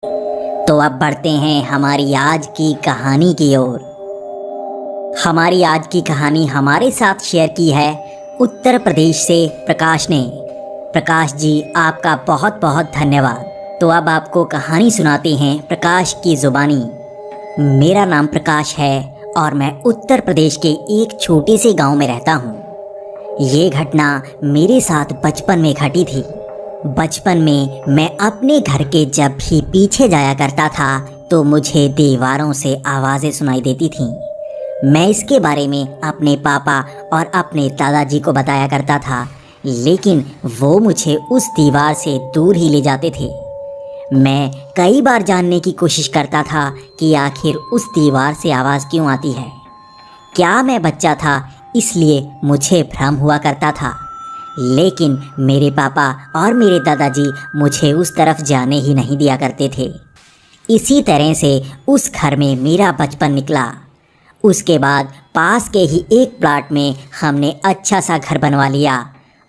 तो अब बढ़ते हैं हमारी आज की कहानी की ओर। हमारी आज की कहानी हमारे साथ शेयर की है उत्तर प्रदेश से प्रकाश ने। प्रकाश जी, आपका बहुत बहुत धन्यवाद। तो अब आपको कहानी सुनाते हैं प्रकाश की ज़ुबानी। मेरा नाम प्रकाश है और मैं उत्तर प्रदेश के एक छोटे से गांव में रहता हूँ। ये घटना मेरे साथ बचपन में घटी थी। बचपन में मैं अपने घर के जब भी पीछे जाया करता था तो मुझे दीवारों से आवाज़ें सुनाई देती थीं। मैं इसके बारे में अपने पापा और अपने दादाजी को बताया करता था, लेकिन वो मुझे उस दीवार से दूर ही ले जाते थे। मैं कई बार जानने की कोशिश करता था कि आखिर उस दीवार से आवाज़ क्यों आती है। क्या मैं बच्चा था इसलिए मुझे भ्रम हुआ करता था, लेकिन मेरे पापा और मेरे दादाजी मुझे उस तरफ जाने ही नहीं दिया करते थे। इसी तरह से उस घर में मेरा बचपन निकला। उसके बाद पास के ही एक प्लाट में हमने अच्छा सा घर बनवा लिया।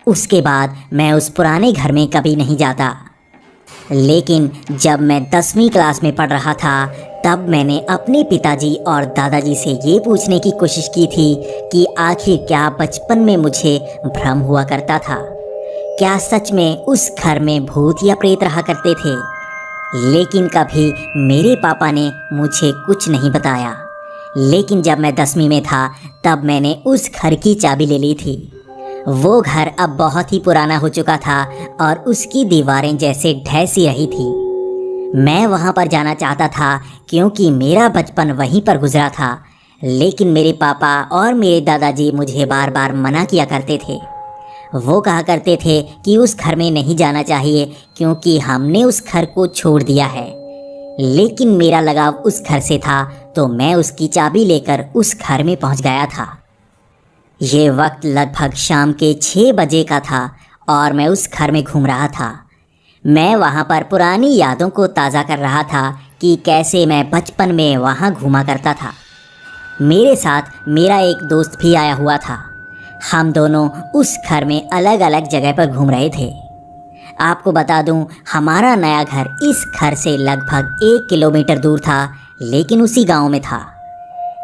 उसके बाद मैं उस पुराने घर में कभी नहीं जाता। लेकिन जब मैं 10वीं क्लास में पढ़ रहा था तब मैंने अपने पिताजी और दादाजी से ये पूछने की कोशिश की थी कि आखिर क्या बचपन में मुझे भ्रम हुआ करता था। क्या सच में उस घर में भूत या प्रेत रहा करते थे। लेकिन कभी मेरे पापा ने मुझे कुछ नहीं बताया। लेकिन जब मैं 10वीं में था तब मैंने उस घर की चाबी ले ली थी। वो घर अब बहुत ही पुराना हो चुका था और उसकी दीवारें जैसे ढह सी रही थी। मैं वहाँ पर जाना चाहता था क्योंकि मेरा बचपन वहीं पर गुजरा था, लेकिन मेरे पापा और मेरे दादाजी मुझे बार बार मना किया करते थे। वो कहा करते थे कि उस घर में नहीं जाना चाहिए क्योंकि हमने उस घर को छोड़ दिया है। लेकिन मेरा लगाव उस घर से था तो मैं उसकी चाबी लेकर उस घर में पहुँच गया था। ये वक्त लगभग शाम के 6 बजे का था और मैं उस घर में घूम रहा था। मैं वहाँ पर पुरानी यादों को ताज़ा कर रहा था कि कैसे मैं बचपन में वहाँ घूमा करता था। मेरे साथ मेरा एक दोस्त भी आया हुआ था। हम दोनों उस घर में अलग अलग जगह पर घूम रहे थे। आपको बता दूं, हमारा नया घर इस घर से लगभग 1 किलोमीटर दूर था, लेकिन उसी गांव में था।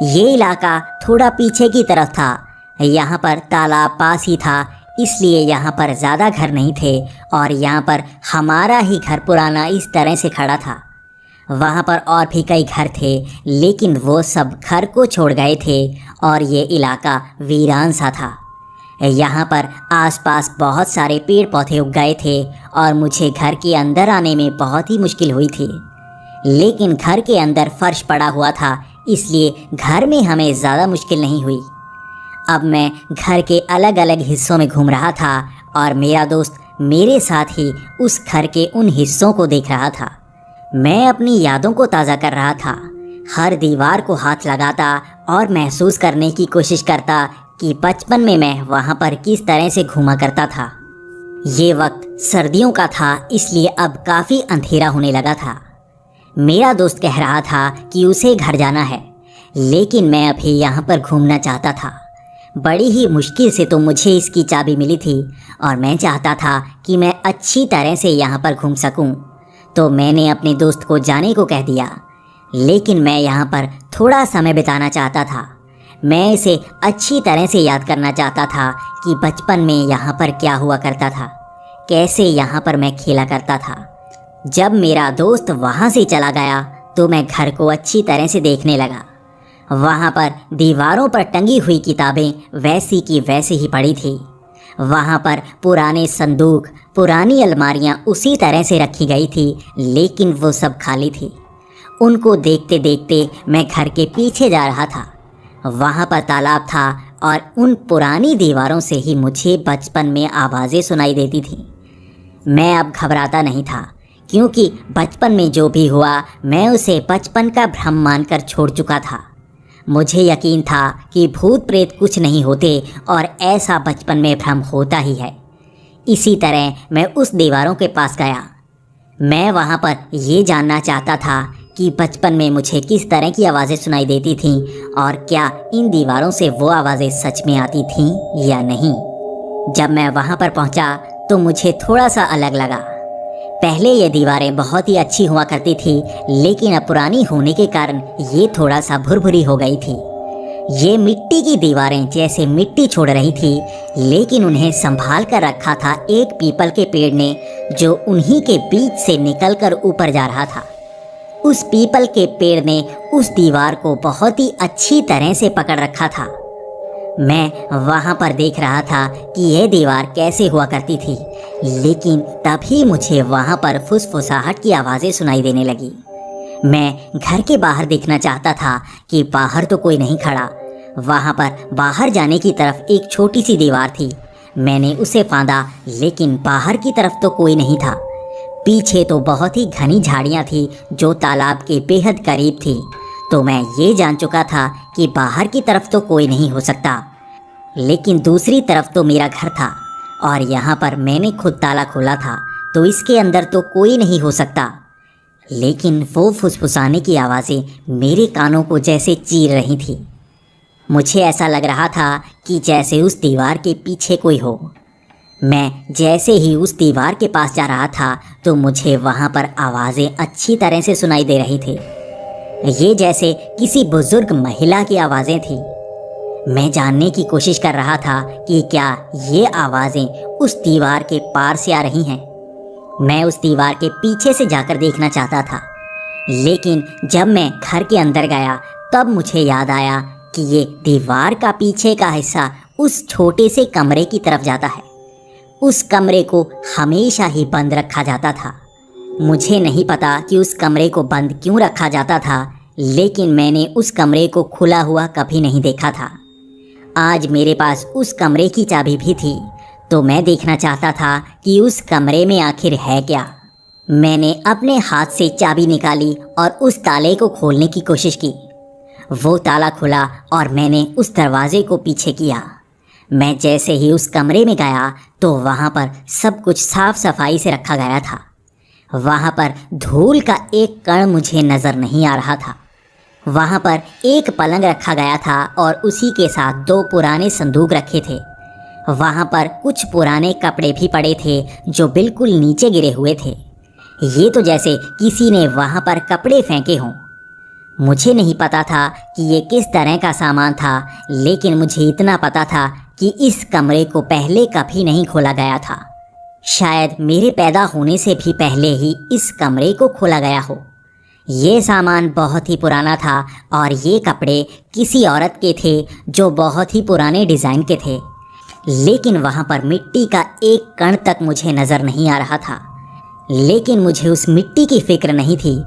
ये इलाका थोड़ा पीछे की तरफ था। यहाँ पर तालाब पास ही था, इसलिए यहाँ पर ज़्यादा घर नहीं थे और यहाँ पर हमारा ही घर पुराना इस तरह से खड़ा था। वहाँ पर और भी कई घर थे, लेकिन वो सब घर को छोड़ गए थे और ये इलाका वीरान सा था। यहाँ पर आसपास बहुत सारे पेड़ पौधे उग गए थे और मुझे घर के अंदर आने में बहुत ही मुश्किल हुई थी। लेकिन घर के अंदर फर्श पड़ा हुआ था, इसलिए घर में हमें ज़्यादा मुश्किल नहीं हुई। अब मैं घर के अलग अलग हिस्सों में घूम रहा था और मेरा दोस्त मेरे साथ ही उस घर के उन हिस्सों को देख रहा था। मैं अपनी यादों को ताज़ा कर रहा था। हर दीवार को हाथ लगाता और महसूस करने की कोशिश करता कि बचपन में मैं वहाँ पर किस तरह से घूमा करता था। ये वक्त सर्दियों का था, इसलिए अब काफ़ी अंधेरा होने लगा था। मेरा दोस्त कह रहा था कि उसे घर जाना है, लेकिन मैं अभी यहाँ पर घूमना चाहता था। बड़ी ही मुश्किल से तो मुझे इसकी चाबी मिली थी और मैं चाहता था कि मैं अच्छी तरह से यहाँ पर घूम सकूँ। तो मैंने अपने दोस्त को जाने को कह दिया, लेकिन मैं यहाँ पर थोड़ा समय बिताना चाहता था। मैं इसे अच्छी तरह से याद करना चाहता था कि बचपन में यहाँ पर क्या हुआ करता था, कैसे यहाँ पर मैं खेला करता था। जब मेरा दोस्त वहाँ से चला गया तो मैं घर को अच्छी तरह से देखने लगा। वहाँ पर दीवारों पर टंगी हुई किताबें वैसी की वैसी ही पड़ी थी। वहाँ पर पुराने संदूक, पुरानी अलमारियाँ उसी तरह से रखी गई थी, लेकिन वो सब खाली थी। उनको देखते देखते मैं घर के पीछे जा रहा था। वहाँ पर तालाब था और उन पुरानी दीवारों से ही मुझे बचपन में आवाज़ें सुनाई देती थीं। मैं अब घबराता नहीं था क्योंकि बचपन में जो भी हुआ मैं उसे बचपन का भ्रम मानकर छोड़ चुका था। मुझे यकीन था कि भूत प्रेत कुछ नहीं होते और ऐसा बचपन में भ्रम होता ही है। इसी तरह मैं उस दीवारों के पास गया। मैं वहाँ पर ये जानना चाहता था कि बचपन में मुझे किस तरह की आवाज़ें सुनाई देती थीं और क्या इन दीवारों से वो आवाज़ें सच में आती थीं या नहीं। जब मैं वहाँ पर पहुँचा तो मुझे थोड़ा सा अलग लगा पहले ये दीवारें बहुत ही अच्छी हुआ करती थी, लेकिन अब पुरानी होने के कारण ये थोड़ा सा भुरभुरी हो गई थी। ये मिट्टी की दीवारें जैसे मिट्टी छोड़ रही थी, लेकिन उन्हें संभाल कर रखा था एक पीपल के पेड़ ने, जो उन्हीं के बीच से निकलकर ऊपर जा रहा था। उस पीपल के पेड़ ने उस दीवार को बहुत ही अच्छी तरह से पकड़ रखा था। मैं वहाँ पर देख रहा था कि यह दीवार कैसे हुआ करती थी, लेकिन तभी मुझे वहाँ पर फुसफुसाहट की आवाज़ें सुनाई देने लगी। मैं घर के बाहर देखना चाहता था कि बाहर तो कोई नहीं खड़ा। वहाँ पर बाहर जाने की तरफ एक छोटी सी दीवार थी। मैंने उसे फांदा, लेकिन बाहर की तरफ तो कोई नहीं था। पीछे तो बहुत ही घनी झाड़ियाँ थी जो तालाब के बेहद करीब थी। तो मैं ये जान चुका था कि बाहर की तरफ तो कोई नहीं हो सकता, लेकिन दूसरी तरफ तो मेरा घर था और यहाँ पर मैंने खुद ताला खोला था, तो इसके अंदर तो कोई नहीं हो सकता। लेकिन वो फुसफुसाने की आवाज़ें मेरे कानों को जैसे चीर रही थी। मुझे ऐसा लग रहा था कि जैसे उस दीवार के पीछे कोई हो। मैं जैसे ही उस दीवार के पास जा रहा था तो मुझे वहाँ पर आवाज़ें अच्छी तरह से सुनाई दे रही थी। ये जैसे किसी बुजुर्ग महिला की आवाज़ें थी। मैं जानने की कोशिश कर रहा था कि क्या ये आवाज़ें उस दीवार के पार से आ रही हैं। मैं उस दीवार के पीछे से जाकर देखना चाहता था, लेकिन जब मैं घर के अंदर गया तब मुझे याद आया कि ये दीवार का पीछे का हिस्सा उस छोटे से कमरे की तरफ जाता है। उस कमरे को हमेशा ही बंद रखा जाता था। मुझे नहीं पता कि उस कमरे को बंद क्यों रखा जाता था, लेकिन मैंने उस कमरे को खुला हुआ कभी नहीं देखा था। आज मेरे पास उस कमरे की चाबी भी थी, तो मैं देखना चाहता था कि उस कमरे में आखिर है क्या। मैंने अपने हाथ से चाबी निकाली और उस ताले को खोलने की कोशिश की। वो ताला खुला और मैंने उस दरवाजे को पीछे किया। मैं जैसे ही उस कमरे में गया तो वहाँ पर सब कुछ साफ सफाई से रखा गया था। वहाँ पर धूल का एक कण मुझे नज़र नहीं आ रहा था। वहाँ पर एक पलंग रखा गया था और उसी के साथ 2 पुराने संदूक रखे थे। वहाँ पर कुछ पुराने कपड़े भी पड़े थे जो बिल्कुल नीचे गिरे हुए थे। ये तो जैसे किसी ने वहाँ पर कपड़े फेंके हों। मुझे नहीं पता था कि ये किस तरह का सामान था, लेकिन मुझे इतना पता था कि इस कमरे को पहले कभी नहीं खोला गया था। शायद मेरे पैदा होने से भी पहले ही इस कमरे को खोला गया हो। ये सामान बहुत ही पुराना था और ये कपड़े किसी औरत के थे जो बहुत ही पुराने डिज़ाइन के थे, लेकिन वहाँ पर मिट्टी का एक कण तक मुझे नज़र नहीं आ रहा था। लेकिन मुझे उस मिट्टी की फ़िक्र नहीं थी,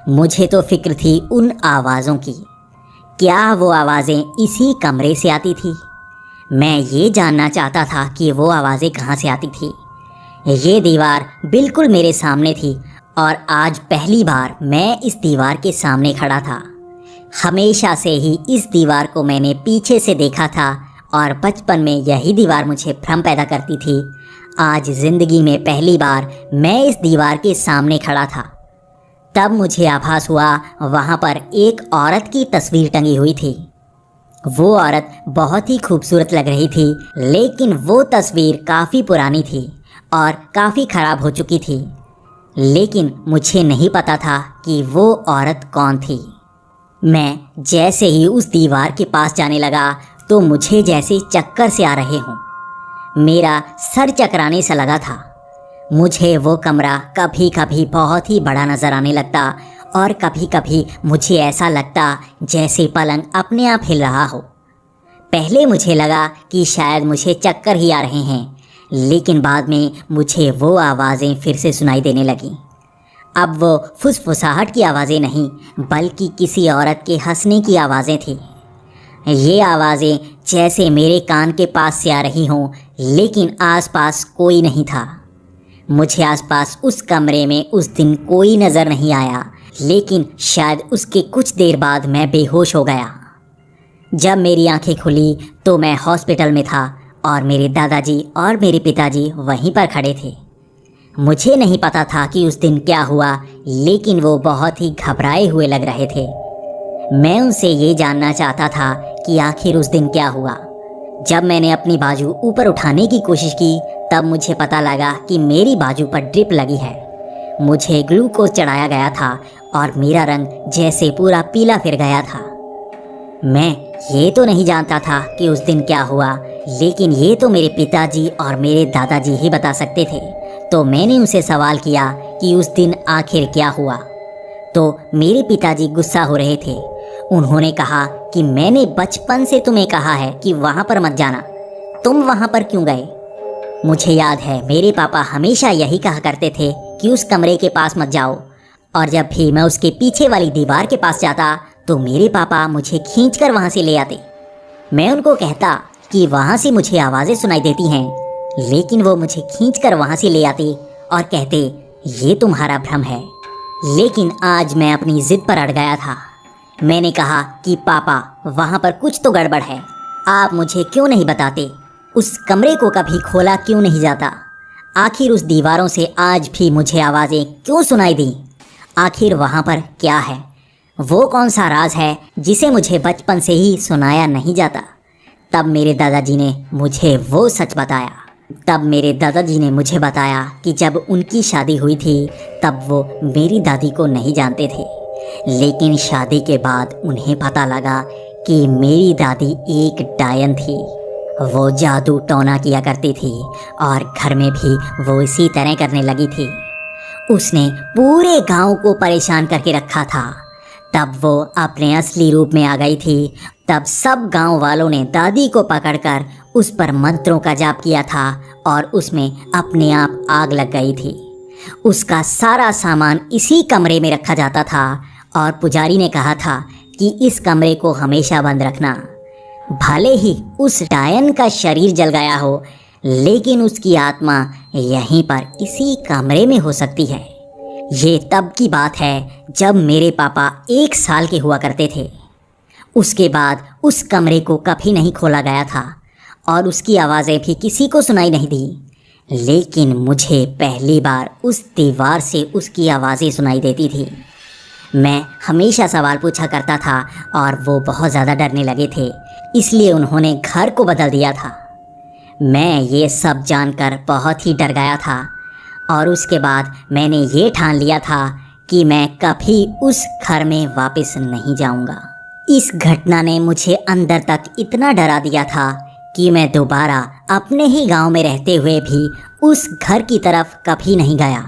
मुझे तो फ़िक्र थी उन आवाज़ों की। क्या वो आवाज़ें इसी कमरे से आती थी? मैं ये जानना चाहता था कि वो आवाज़ें कहाँ से आती थी। ये दीवार बिल्कुल मेरे सामने थी और आज पहली बार मैं इस दीवार के सामने खड़ा था। हमेशा से ही इस दीवार को मैंने पीछे से देखा था और बचपन में यही दीवार मुझे भ्रम पैदा करती थी। आज ज़िंदगी में पहली बार मैं इस दीवार के सामने खड़ा था। तब मुझे आभास हुआ वहाँ पर एक औरत की तस्वीर टंगी हुई थी। वो औरत बहुत ही खूबसूरत लग रही थी, लेकिन वो तस्वीर काफ़ी पुरानी थी और काफ़ी ख़राब हो चुकी थी। लेकिन मुझे नहीं पता था कि वो औरत कौन थी। मैं जैसे ही उस दीवार के पास जाने लगा तो मुझे जैसे चक्कर से आ रहे हों। मेरा सर चकराने सा लगा था। मुझे वो कमरा कभी कभी बहुत ही बड़ा नज़र आने लगता और कभी कभी मुझे ऐसा लगता जैसे पलंग अपने आप हिल रहा हो। पहले मुझे लगा कि शायद मुझे चक्कर ही आ रहे हैं, लेकिन बाद में मुझे वो आवाज़ें फिर से सुनाई देने लगीं। अब वो फुसफुसाहट की आवाज़ें नहीं, बल्कि किसी औरत के हंसने की आवाज़ें थीं। ये आवाज़ें जैसे मेरे कान के पास से आ रही हों, लेकिन आसपास कोई नहीं था। मुझे आसपास उस कमरे में उस दिन कोई नज़र नहीं आया, लेकिन शायद उसके कुछ देर बाद मैं बेहोश हो गया। जब मेरी आंखें खुली तो मैं हॉस्पिटल में था और मेरे दादाजी और मेरे पिताजी वहीं पर खड़े थे। मुझे नहीं पता था कि उस दिन क्या हुआ, लेकिन वो बहुत ही घबराए हुए लग रहे थे। मैं उनसे ये जानना चाहता था कि आखिर उस दिन क्या हुआ। जब मैंने अपनी बाजू ऊपर उठाने की कोशिश की तब मुझे पता लगा कि मेरी बाजू पर ड्रिप लगी है। मुझे ग्लूकोज चढ़ाया गया था और मेरा रंग जैसे पूरा पीला फिर गया था। मैं ये तो नहीं जानता था कि उस दिन क्या हुआ, लेकिन ये तो मेरे पिताजी और मेरे दादाजी ही बता सकते थे। तो मैंने उनसे सवाल किया कि उस दिन आखिर क्या हुआ। तो मेरे पिताजी गुस्सा हो रहे थे। उन्होंने कहा कि मैंने बचपन से तुम्हें कहा है कि वहाँ पर मत जाना, तुम वहाँ पर क्यों गए? मुझे याद है मेरे पापा हमेशा यही कहा करते थे कि उस कमरे के पास मत जाओ, और जब भी मैं उसके पीछे वाली दीवार के पास जाता तो मेरे पापा मुझे खींचकर वहाँ से ले आते। मैं उनको कहता कि वहाँ से मुझे आवाज़ें सुनाई देती हैं, लेकिन वो मुझे खींचकर वहाँ से ले आते और कहते ये तुम्हारा भ्रम है। लेकिन आज मैं अपनी ज़िद पर अड़ गया था। मैंने कहा कि पापा वहाँ पर कुछ तो गड़बड़ है, आप मुझे क्यों नहीं बताते? उस कमरे को कभी खोला क्यों नहीं जाता? आखिर उस दीवारों से आज भी मुझे आवाज़ें क्यों सुनाई दी? आखिर वहाँ पर क्या है? वो कौन सा राज है जिसे मुझे बचपन से ही सुनाया नहीं जाता? तब मेरे दादाजी ने मुझे वो सच बताया। तब मेरे दादाजी ने मुझे बताया कि जब उनकी शादी हुई थी तब वो मेरी दादी को नहीं जानते थे, लेकिन शादी के बाद उन्हें पता लगा कि मेरी दादी एक डायन थी। वो जादू टोना किया करती थी और घर में भी वो इसी तरह करने लगी थी। उसने पूरे गांव को परेशान करके रखा था। तब वो अपने असली रूप में आ गई थी। तब सब गांव वालों ने दादी को पकड़कर उस पर मंत्रों का जाप किया था और उसमें अपने आप आग लग गई थी। उसका सारा सामान इसी कमरे में रखा जाता था और पुजारी ने कहा था कि इस कमरे को हमेशा बंद रखना। भले ही उस डायन का शरीर जल गया हो, लेकिन उसकी आत्मा यहीं पर इसी कमरे में हो सकती है। ये तब की बात है जब मेरे पापा 1 साल के हुआ करते थे। उसके बाद उस कमरे को कभी नहीं खोला गया था और उसकी आवाज़ें भी किसी को सुनाई नहीं दी, लेकिन मुझे पहली बार उस दीवार से उसकी आवाज़ें सुनाई देती थी। मैं हमेशा सवाल पूछा करता था और वो बहुत ज़्यादा डरने लगे थे, इसलिए उन्होंने घर को बदल दिया था। मैं ये सब जानकर बहुत ही डर गया था और उसके बाद मैंने ये ठान लिया था कि मैं कभी उस घर में वापस नहीं जाऊंगा। इस घटना ने मुझे अंदर तक इतना डरा दिया था कि मैं दोबारा अपने ही गांव में रहते हुए भी उस घर की तरफ कभी नहीं गया।